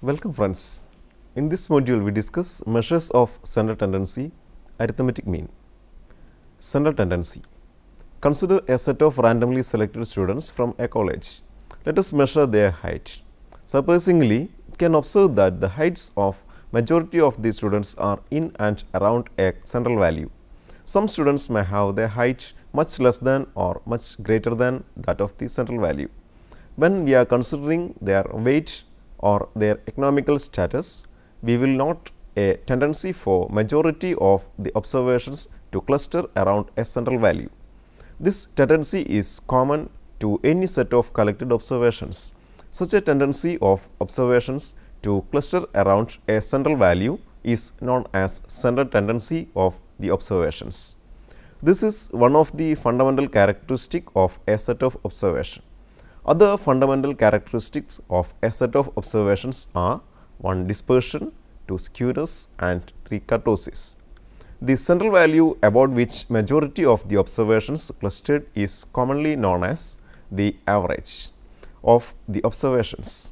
Welcome friends. In this module we discuss measures of central tendency, arithmetic mean. Central tendency. Consider a set of randomly selected students from a college. Let us measure their height. Surprisingly, you can observe that the heights of majority of these students are in and around a central value. Some students may have their height much less than or much greater than that of the central value. When we are considering their weight or their economical status, we will note a tendency for majority of the observations to cluster around a central value. This tendency is common to any set of collected observations. Such a tendency of observations to cluster around a central value is known as central tendency of the observations. This is one of the fundamental characteristics of a set of observation. Other fundamental characteristics of a set of observations are 1. Dispersion, 2. Skewness and 3. Kurtosis. The central value about which majority of the observations clustered is commonly known as the average of the observations.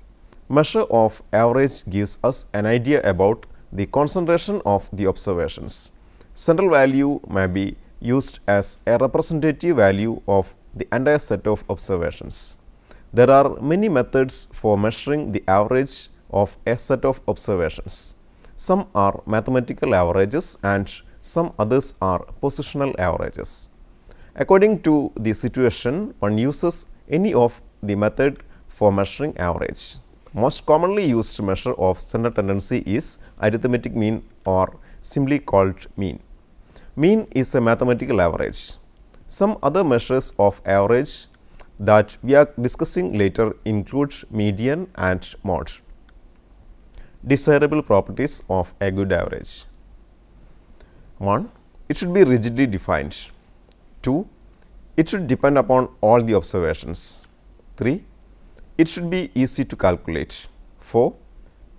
Measure of average gives us an idea about the concentration of the observations. Central value may be used as a representative value of the entire set of observations. There are many methods for measuring the average of a set of observations. Some are mathematical averages and some others are positional averages. According to the situation, one uses any of the method for measuring average. Most commonly used measure of central tendency is arithmetic mean or simply called mean. Mean is a mathematical average. Some other measures of average that we are discussing later include median and mode. Desirable properties of a good average. 1. It should be rigidly defined. 2. It should depend upon all the observations. 3. It should be easy to calculate. 4.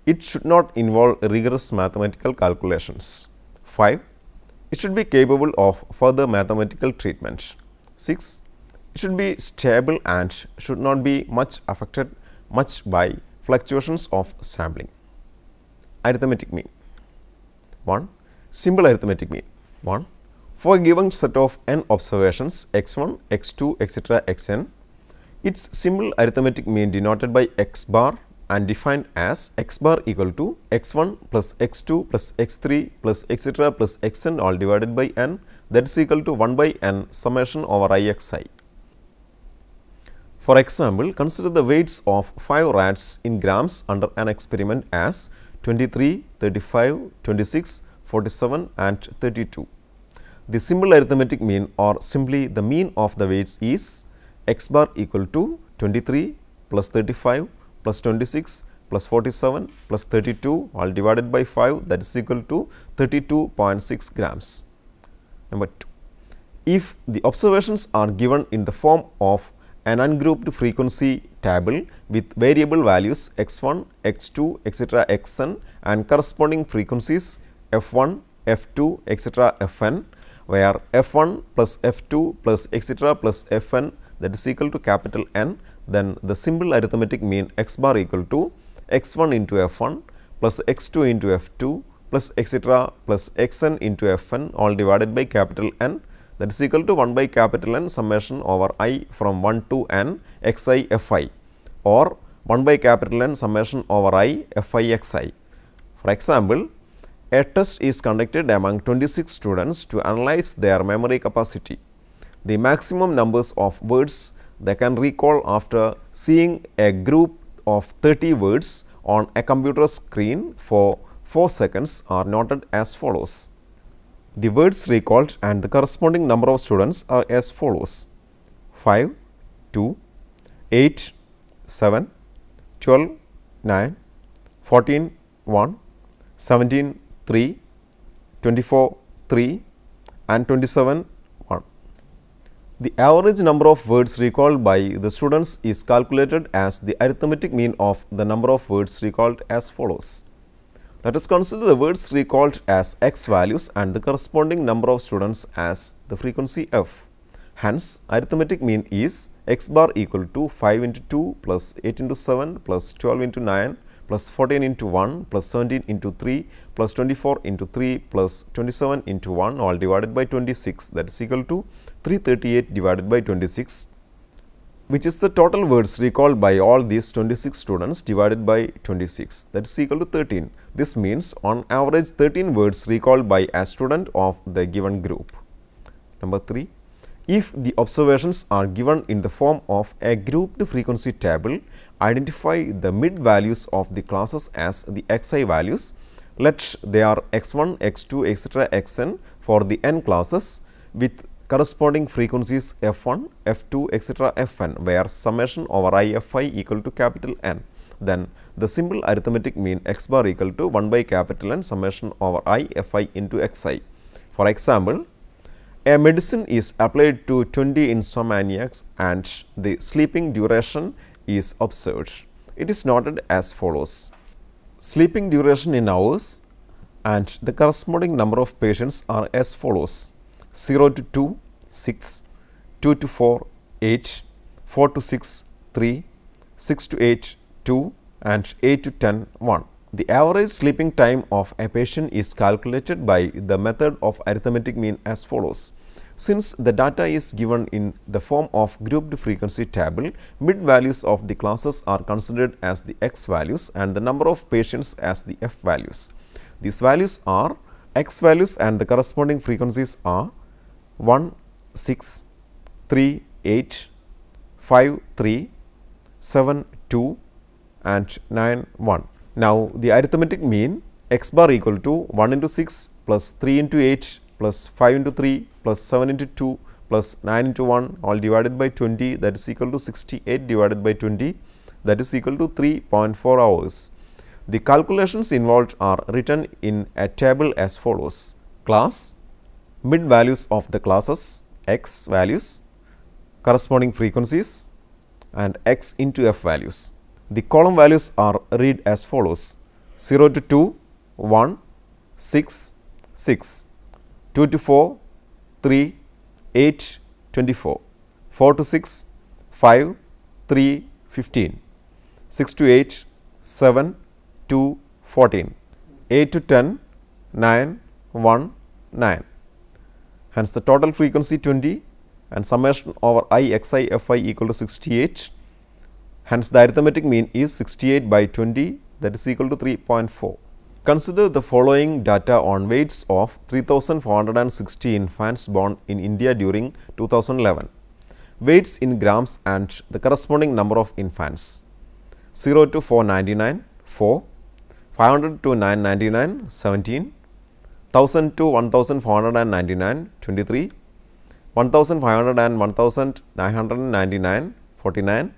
It should not involve rigorous mathematical calculations. 5. It should be capable of further mathematical treatment. 6. It should be stable and should not be affected by fluctuations of sampling. Arithmetic mean. 1. Simple arithmetic mean. 1. For a given set of n observations x1, x2, etc. xn, its simple arithmetic mean denoted by x bar and defined as x bar equal to x1 plus x2 plus x3 plus etc. plus xn all divided by n, that is equal to 1 by n summation over ixi. For example, consider the weights of 5 rats in grams under an experiment as 23, 35, 26, 47 and 32. The simple arithmetic mean or simply the mean of the weights is x bar equal to 23 plus 35 plus 26 plus 47 plus 32 all divided by 5, that is equal to 32.6 grams. Number 2. If the observations are given in the form of an ungrouped frequency table with variable values x1, x2, etc. xn and corresponding frequencies f1, f2, etc. fn, where f1 plus f2 plus etc. plus fn, that is equal to capital N, then the simple arithmetic mean x bar equal to x1 into f1 plus x2 into f2 plus etc. plus xn into fn all divided by capital N, that is equal to 1 by capital N summation over I from 1 to n xi fi or 1 by capital N summation over I fi xi. For example, a test is conducted among 26 students to analyze their memory capacity. The maximum numbers of words they can recall after seeing a group of 30 words on a computer screen for 4 seconds are noted as follows. The words recalled and the corresponding number of students are as follows: 5, 2, 8, 7, 12, 9, 14, 1, 17, 3, 24, 3 and 27, 1. The average number of words recalled by the students is calculated as the arithmetic mean of the number of words recalled as follows. Let us consider the words recalled as x values and the corresponding number of students as the frequency f. Hence, arithmetic mean is x bar equal to 5 into 2 plus 8 into 7 plus 12 into 9 plus 14 into 1 plus 17 into 3 plus 24 into 3 plus 27 into 1 all divided by 26, that is equal to 338 divided by 26, which is the total words recalled by all these 26 students divided by 26, that is equal to 13. This means on average 13 words recalled by a student of the given group. Number 3. If the observations are given in the form of a grouped frequency table, identify the mid values of the classes as the xi values. Let they are x1, x2, etc. xn for the n classes with corresponding frequencies f1, f2, etc. fn, where summation over I fi equal to capital N. Then the simple arithmetic mean x bar equal to 1 by capital N summation over I fi into xi. For example, a medicine is applied to 20 insomniacs and the sleeping duration is observed. It is noted as follows. Sleeping duration in hours and the corresponding number of patients are as follows: 0 to 2, 6, 2 to 4, 8, 4 to 6, 3, 6 to 8, 2 and 8 to 10, 1. The average sleeping time of a patient is calculated by the method of arithmetic mean as follows. Since the data is given in the form of grouped frequency table, mid values of the classes are considered as the x values and the number of patients as the f values. These values are x values and the corresponding frequencies are 1, 6, 3, 8, 5, 3, 7, 2 and 9, 1. Now, the arithmetic mean x bar equal to 1 into 6 plus 3 into 8 plus 5 into 3 plus 7 into 2 plus 9 into 1 all divided by 20, that is equal to 68 divided by 20, that is equal to 3.4 hours. The calculations involved are written in a table as follows. Class, mid values of the classes, x values, corresponding frequencies and x into f values. The column values are read as follows: 0 to 2, 1, 6, 6, 2 to 4, 3, 8, 24, 4 to 6, 5, 3, 15, 6 to 8, 7, 2, 14, 8 to 10, 9, 1, 9. Hence, the total frequency 20 and summation over I xi fi equal to 68. Hence, the arithmetic mean is 68 by 20, that is equal to 3.4. Consider the following data on weights of 3,460 infants born in India during 2011. Weights in grams and the corresponding number of infants: 0 to 499, 4, 500 to 999, 17, 1000 to 1499, 23, 1500 and 1999, 49,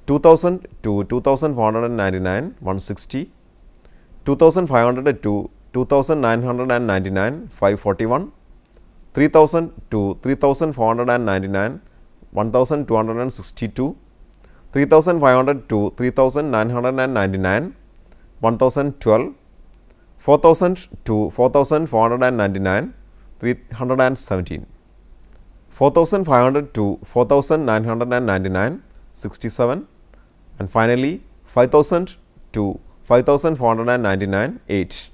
2000 to 2499, 160, 2500 to 2999, 541, 3000 to 3499, 1262, 3500 to 3999, 1012, 4000 to 4499, 317, 4500 to 4999, 67, and finally 5000 to 5499, 8.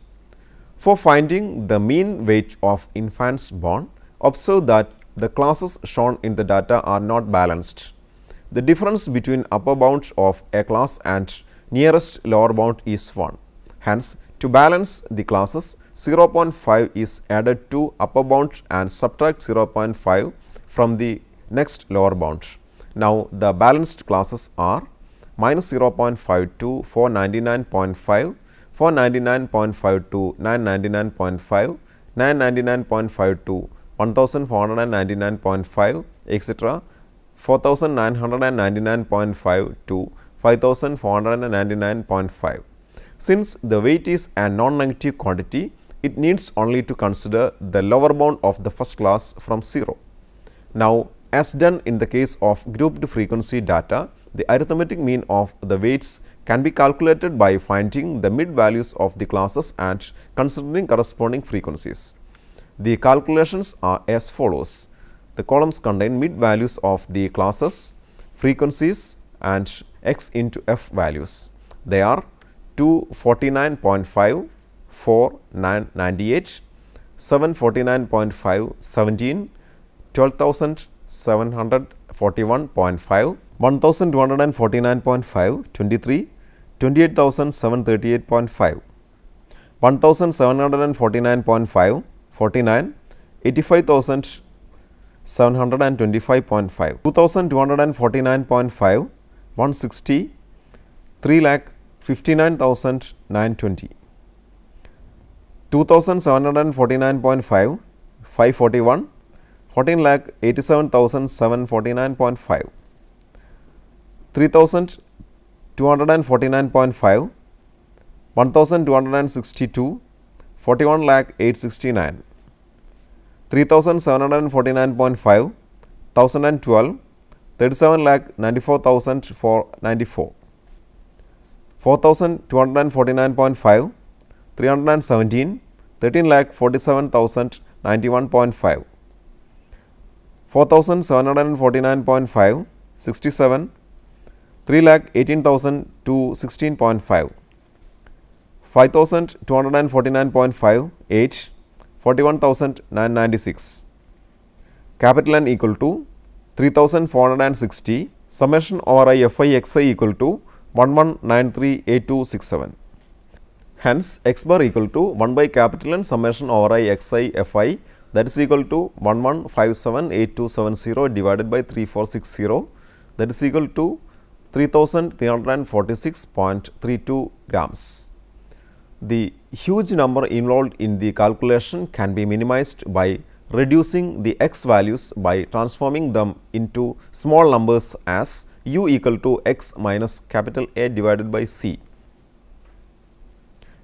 For finding the mean weight of infants born, observe that the classes shown in the data are not balanced. The difference between upper bound of a class and nearest lower bound is 1. Hence, to balance the classes, 0.5 is added to upper bound and subtract 0.5 from the next lower bound. Now, the balanced classes are minus 0.5 to 499.5, 499.5 to 999.5, 999.5 to 1499.5, etc. 4999.5 to 5499.5. Since the weight is a non-negative quantity, it needs only to consider the lower bound of the first class from 0. Now, as done in the case of grouped frequency data, the arithmetic mean of the weights can be calculated by finding the mid values of the classes and considering corresponding frequencies. The calculations are as follows. The columns contain mid values of the classes, frequencies and x into f values. They are 249.5, 4, 9, 98, 749.5, 17, 12,741.5, 1,249.5, 23, 28,738.5, 1,749.5, 49, 85,725.5, 2,249.5, 160, 3,59,920, 2,749.5, 541, 14,87,749.5, 3,249.5, 1,262, 41,869, 3,749.5, 1,012, 37,94,494, 4,249.5, 317, 13,47,091.5, 4,749.5, 67, 3,18,216.5, 5,249.5, 8, 41,996. Capital N equal to 3,460, summation over I Fi Xi equal to 11938267. Hence, x bar equal to 1 by capital N summation over I Xi Fi, that is equal to 11578270 divided by 3460, that is equal to 3346.32 grams. The huge number involved in the calculation can be minimized by reducing the x values by transforming them into small numbers as u equal to x minus capital A divided by c.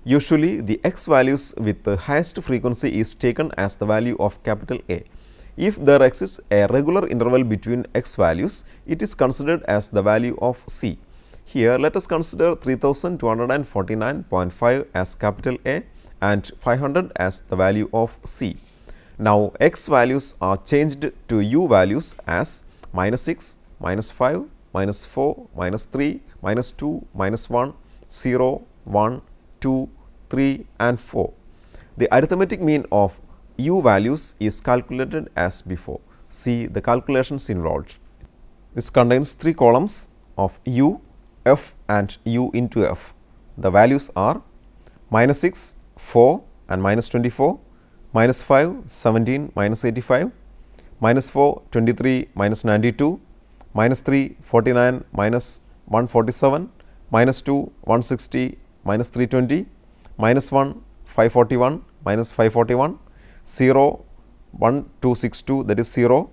Usually, the x values with the highest frequency is taken as the value of capital A. If there exists a regular interval between x values, it is considered as the value of c. Here, let us consider 3,249.5 as capital A and 500 as the value of c. Now, x values are changed to u values as minus 6, minus 5, minus 4, minus 3, minus 2, minus 1, 0, 1, 2, 3 and 4. The arithmetic mean of u values is calculated as before. See the calculations involved. This contains 3 columns of u, f and u into f. The values are minus 6, 4 and minus 24, minus 5, 17, minus 85, minus 4, 23, minus 92, minus 3, 49, minus 147, minus 2, 160, minus 320, minus 1, 541, minus 541, 0, 1262 that is 0,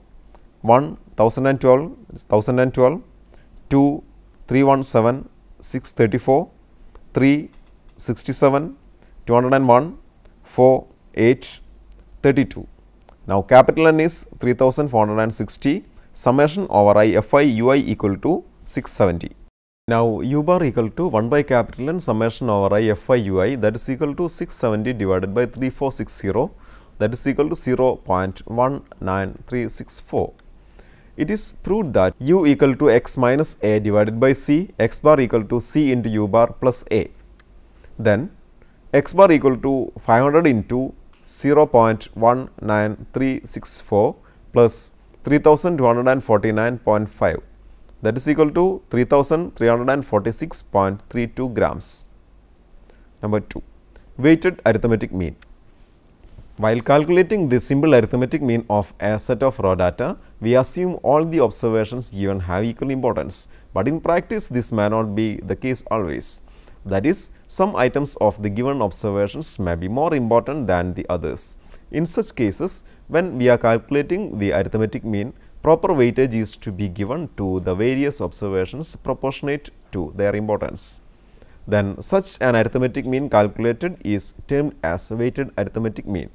1, 1012 is 1012, 2, 317, 634, 3, 67, 201, 4, 8, 32. Now, capital N is 3,460, summation over I Fi ui equal to 670. Now, u bar equal to 1 by capital N summation over I Fi ui, that is equal to 670 divided by 3460, that is equal to 0.19364. It is proved that u equal to x minus a divided by c, x bar equal to c into u bar plus a. Then, x bar equal to 500 into 0.19364 plus 3,249.5, that is equal to 3,346.32 grams. Number 2, weighted arithmetic mean. While calculating the simple arithmetic mean of a set of raw data, we assume all the observations given have equal importance, but in practice this may not be the case always. That is, some items of the given observations may be more important than the others. In such cases, when we are calculating the arithmetic mean, proper weightage is to be given to the various observations proportionate to their importance. Then such an arithmetic mean calculated is termed as weighted arithmetic mean.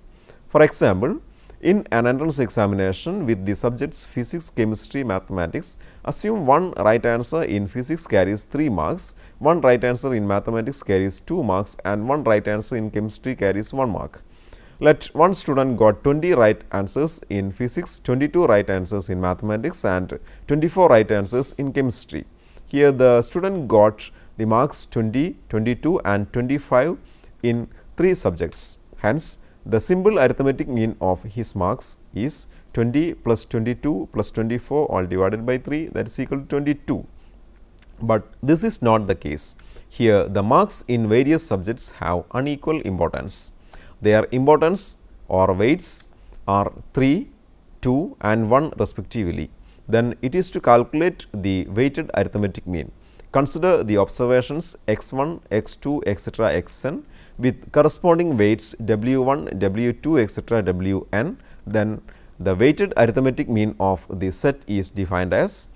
For example, in an entrance examination with the subjects physics, chemistry, mathematics, assume one right answer in physics carries 3 marks, one right answer in mathematics carries 2 marks and one right answer in chemistry carries 1 mark. Let one student got 20 right answers in physics, 22 right answers in mathematics and 24 right answers in chemistry. Here the student got the marks 20, 22 and 25 in 3 subjects. Hence, the simple arithmetic mean of his marks is 20 plus 22 plus 24 all divided by 3, that is equal to 22. But this is not the case. Here the marks in various subjects have unequal importance. Their importance or weights are 3, 2 and 1 respectively. Then it is to calculate the weighted arithmetic mean. Consider the observations x1, x2, etc., xn with corresponding weights w1, w2, etc., wn. Then the weighted arithmetic mean of the set is defined as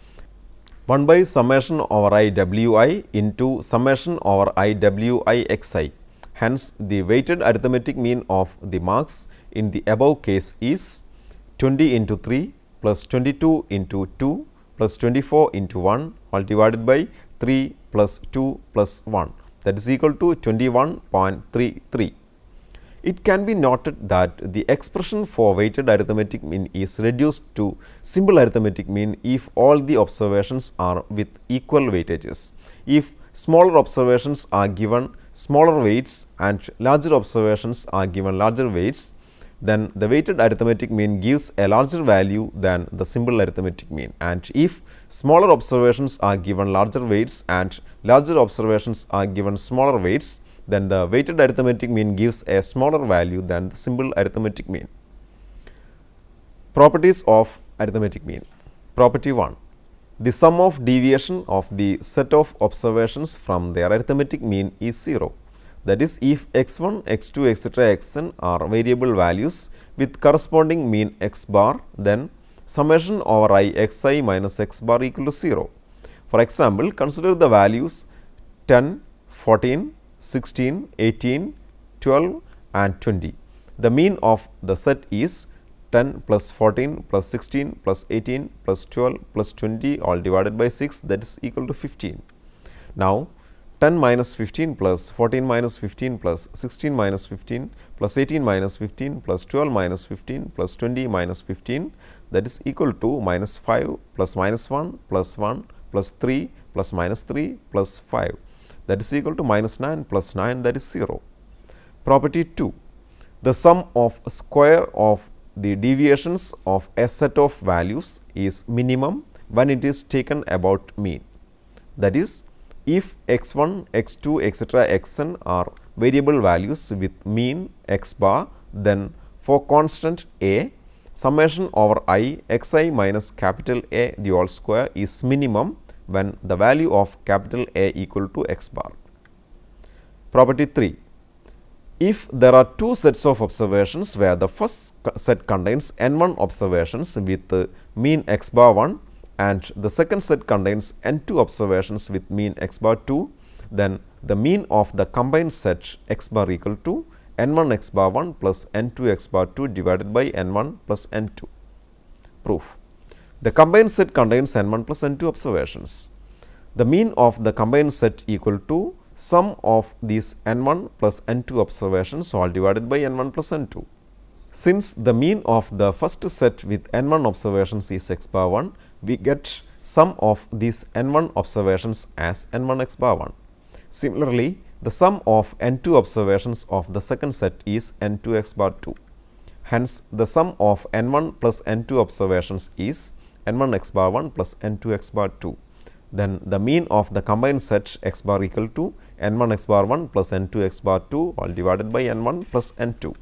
1 by summation over I wi into summation over I wi xi. Hence, the weighted arithmetic mean of the marks in the above case is 20 into 3 plus 22 into 2 plus 24 into 1 all divided by 3 plus 2 plus 1, that is equal to 21.33. It can be noted that the expression for weighted arithmetic mean is reduced to simple arithmetic mean if all the observations are with equal weightages. If smaller observations are given smaller weights and larger observations are given larger weights, then the weighted arithmetic mean gives a larger value than the simple arithmetic mean, and if smaller observations are given larger weights and larger observations are given smaller weights, then the weighted arithmetic mean gives a smaller value than the simple arithmetic mean. Properties of arithmetic mean. Property 1. The sum of deviation of the set of observations from their arithmetic mean is 0. That is, if x1, x2, etc., xn are variable values with corresponding mean x bar, then summation over I xi minus x bar equal to 0. For example, consider the values 10, 14, 16, 18, 12 and 20. The mean of the set is 10 plus 14 plus 16 plus 18 plus 12 plus 20 all divided by 6, that is equal to 15. Now, 10 minus 15 plus 14 minus 15 plus 16 minus 15 plus 18 minus 15 plus 12 minus 15 plus 20 minus 15, that is equal to minus 5 plus minus 1 plus 1 plus 3 plus minus 3 plus 5, that is equal to minus 9 plus 9, that is 0. Property 2. The sum of square of the deviations of a set of values is minimum when it is taken about mean. That is, if x1, x2, etc., xn are variable values with mean x bar, then for constant a, summation over I xi minus capital A the whole square is minimum when the value of capital A equal to x bar. Property 3. If there are two sets of observations where the first set contains n1 observations with mean x bar 1 and the second set contains n2 observations with mean x bar 2, then the mean of the combined set x bar equal to n1 x bar 1 plus n2 x bar 2 divided by n1 plus n2. Proof. The combined set contains n1 plus n2 observations. The mean of the combined set equal to sum of these n1 plus n2 observations all divided by n1 plus n2. Since the mean of the first set with n1 observations is x bar 1, we get sum of these n1 observations as n1 x bar 1. Similarly, the sum of n2 observations of the second set is n2 x bar 2. Hence, the sum of n1 plus n2 observations is n1 x bar 1 plus n2 x bar 2. Then the mean of the combined set x bar equal to n1 x bar 1 plus n2 x bar 2 all divided by n1 plus n2.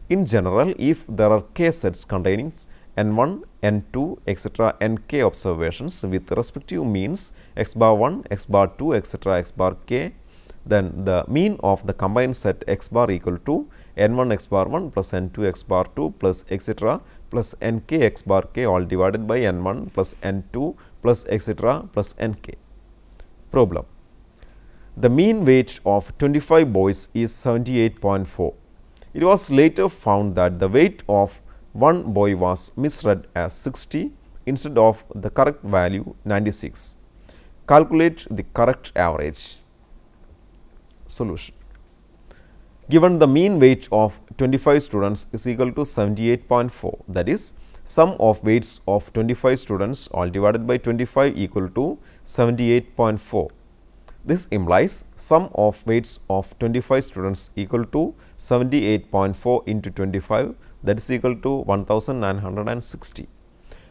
In general, if there are k sets containing n1, n2, etc., nk observations with respective means x bar 1, x bar 2, etc., x bar k, then the mean of the combined set x bar equal to n1 x bar 1 plus n2 x bar 2 plus etc. plus nk x bar k all divided by n1 plus n2 plus etc. plus nk. Problem. The mean weight of 25 boys is 78.4. It was later found that the weight of one boy was misread as 60 instead of the correct value 96. Calculate the correct average. Solution. Given the mean weight of 25 students is equal to 78.4, that is, sum of weights of 25 students all divided by 25 equal to 78.4. This implies sum of weights of 25 students equal to 78.4 into 25, that is equal to 1960.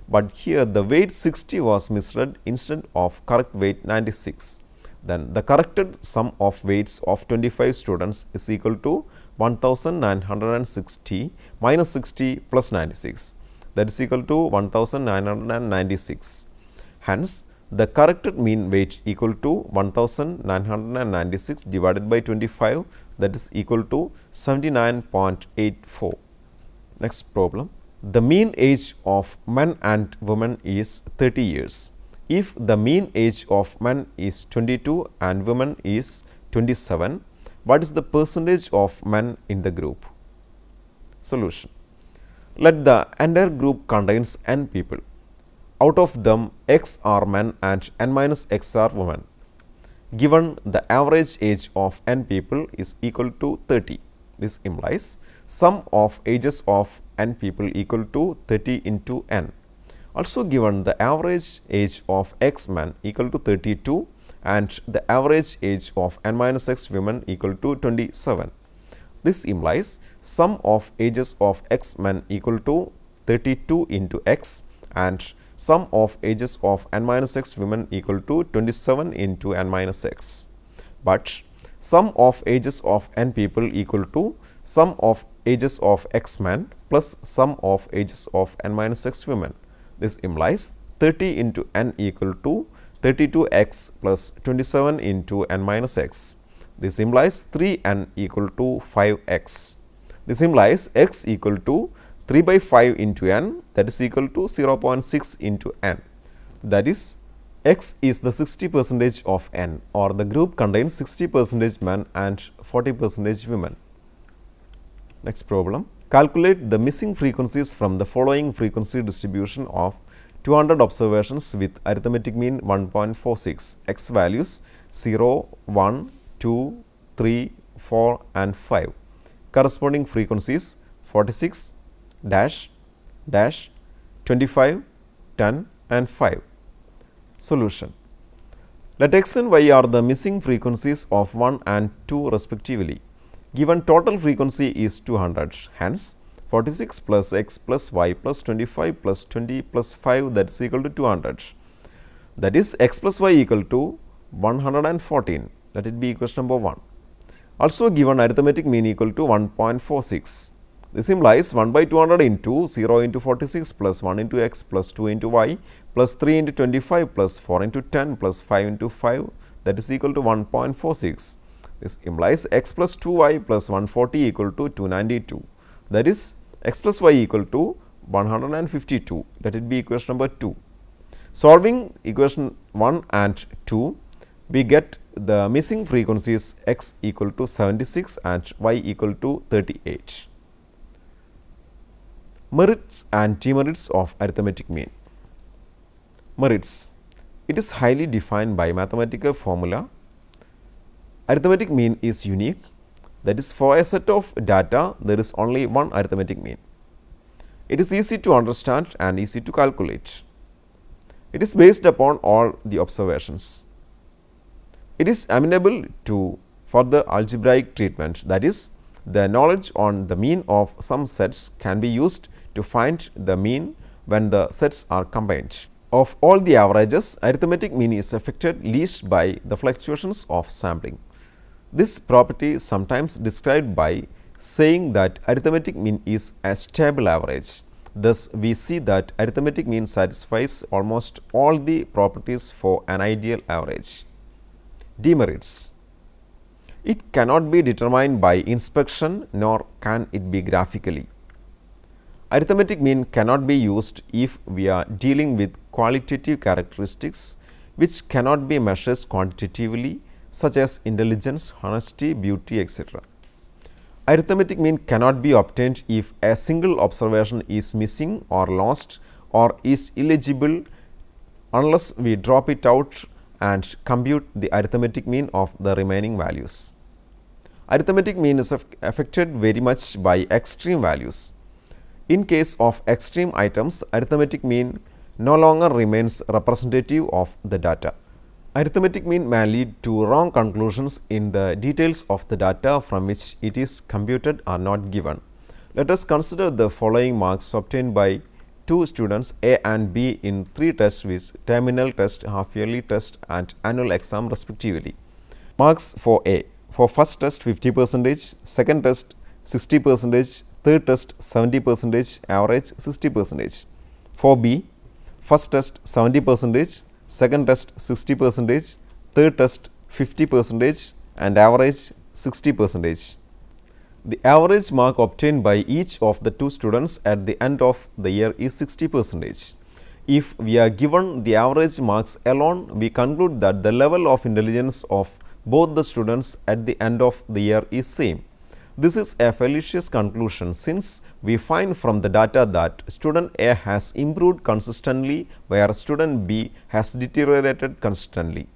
But here the weight 60 was misread instead of correct weight 96. Then the corrected sum of weights of 25 students is equal to 1960 minus 60 plus 96, that is equal to 1996. Hence, the corrected mean weight equal to 1996 divided by 25, that is equal to 79.84. Next problem. The mean age of men and women is 30 years. If the mean age of men is 22 and women is 27, what is the percentage of men in the group? Solution. Let the entire group contains n people. Out of them, x are men and n minus x are women. Given the average age of n people is equal to 30. This implies sum of ages of n people equal to 30 into n. Also given the average age of x men equal to 32 and the average age of n minus x women equal to 27. This implies sum of ages of x men equal to 32 into x and sum of ages of n minus x women equal to 27 into n minus x. But sum of ages of n people equal to sum of ages of x men plus sum of ages of n minus x women. This implies 30 into n equal to 32x plus 27 into n minus x. This implies 3n equal to 5x. This implies x equal to 3 by 5 into n, that is equal to 0.6 into n. That is, x is the 60% of n, or the group contains 60% men and 40% women. Next problem. Calculate the missing frequencies from the following frequency distribution of 200 observations with arithmetic mean 1.46, x values 0, 1, 2, 3, 4 and 5. Corresponding frequencies 46, dash, dash, 25, 10 and 5. Solution. Let x and y are the missing frequencies of 1 and 2 respectively. Given total frequency is 200, hence 46 plus x plus y plus 25 plus 20 plus 5, that is equal to 200. That is, x plus y equal to 114. Let it be equation number 1. Also given arithmetic mean equal to 1.46. This implies 1 by 200 into 0 into 46 plus 1 into x plus 2 into y plus 3 into 25 plus 4 into 10 plus 5 into 5, that is equal to 1.46. This implies x plus 2y plus 140 equal to 292. That is, x plus y equal to 152. Let it be equation number 2. Solving equation 1 and 2, we get the missing frequencies x equal to 76 and y equal to 38. Merits and demerits of arithmetic mean. Merits. It is highly defined by mathematical formula. Arithmetic mean is unique, that is, for a set of data there is only one arithmetic mean. It is easy to understand and easy to calculate. It is based upon all the observations. It is amenable to further algebraic treatment, that is, the knowledge on the mean of some sets can be used to find the mean when the sets are combined. Of all the averages, arithmetic mean is affected least by the fluctuations of sampling. This property is sometimes described by saying that arithmetic mean is a stable average. Thus, we see that arithmetic mean satisfies almost all the properties for an ideal average. Demerits. It cannot be determined by inspection nor can it be graphically. Arithmetic mean cannot be used if we are dealing with qualitative characteristics which cannot be measured quantitatively, such as intelligence, honesty, beauty, etc. Arithmetic mean cannot be obtained if a single observation is missing or lost or is illegible unless we drop it out and compute the arithmetic mean of the remaining values. Arithmetic mean is affected very much by extreme values. In case of extreme items, arithmetic mean no longer remains representative of the data. Arithmetic mean may lead to wrong conclusions in the details of the data from which it is computed are not given. Let us consider the following marks obtained by two students A and B in 3 tests with terminal test, half yearly test and annual exam respectively. Marks for A: for first test 50%, second test 60%, third test 70%, average 60%. For B: first test 70%, second test 60%, third test 50% and average 60%. The average mark obtained by each of the two students at the end of the year is 60%. If we are given the average marks alone, we conclude that the level of intelligence of both the students at the end of the year is same. This is a fallacious conclusion, since we find from the data that student A has improved consistently where student B has deteriorated consistently.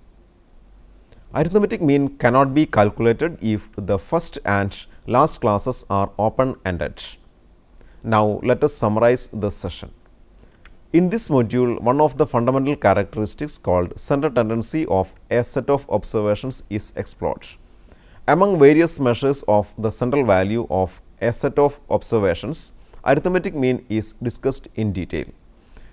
Arithmetic mean cannot be calculated if the first and last classes are open-ended. Now, let us summarize the session. In this module, one of the fundamental characteristics called center tendency of a set of observations is explored. Among various measures of the central value of a set of observations, arithmetic mean is discussed in detail.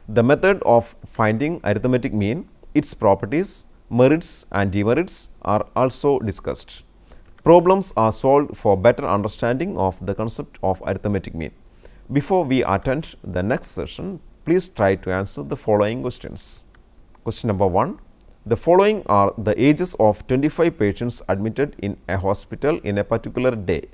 The method of finding arithmetic mean, its properties, merits and demerits are also discussed. Problems are solved for better understanding of the concept of arithmetic mean. Before we attend the next session, please try to answer the following questions. Question number 1. The following are the ages of 25 patients admitted in a hospital in a particular day: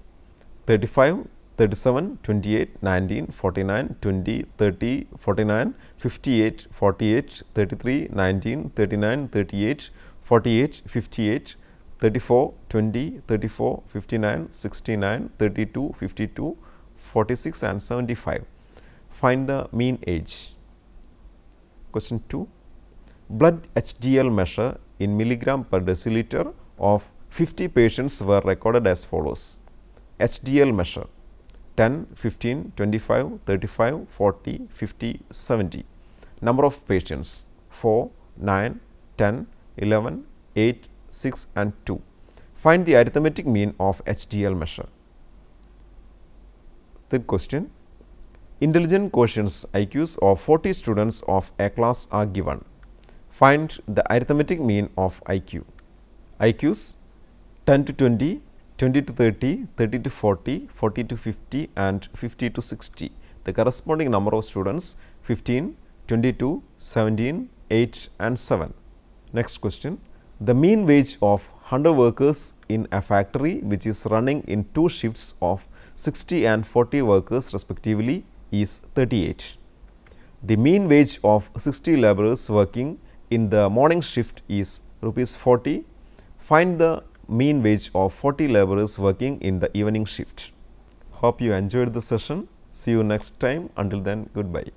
35, 37, 28, 19, 49, 20, 30, 49, 58, 48, 33, 19, 39, 38, 48, 58, 34, 20, 34, 59, 69, 32, 52, 46 and 75. Find the mean age. Question 2. Blood HDL measure in milligram per deciliter of 50 patients were recorded as follows: HDL measure 10, 15, 25, 35, 40, 50, 70. Number of patients 4, 9, 10, 11, 8, 6 and 2. Find the arithmetic mean of HDL measure. Third question. Intelligent quotients IQs of 40 students of a class are given. Find the arithmetic mean of IQ. IQs 10 to 20, 20 to 30, 30 to 40, 40 to 50 and 50 to 60. The corresponding number of students 15, 22, 17, 8 and 7. Next question. The mean wage of 100 workers in a factory which is running in 2 shifts of 60 and 40 workers respectively is 38. The mean wage of 60 laborers working in the morning shift is rupees 40. Find the mean wage of 40 laborers working in the evening shift. Hope you enjoyed the session. See you next time. Until then, goodbye.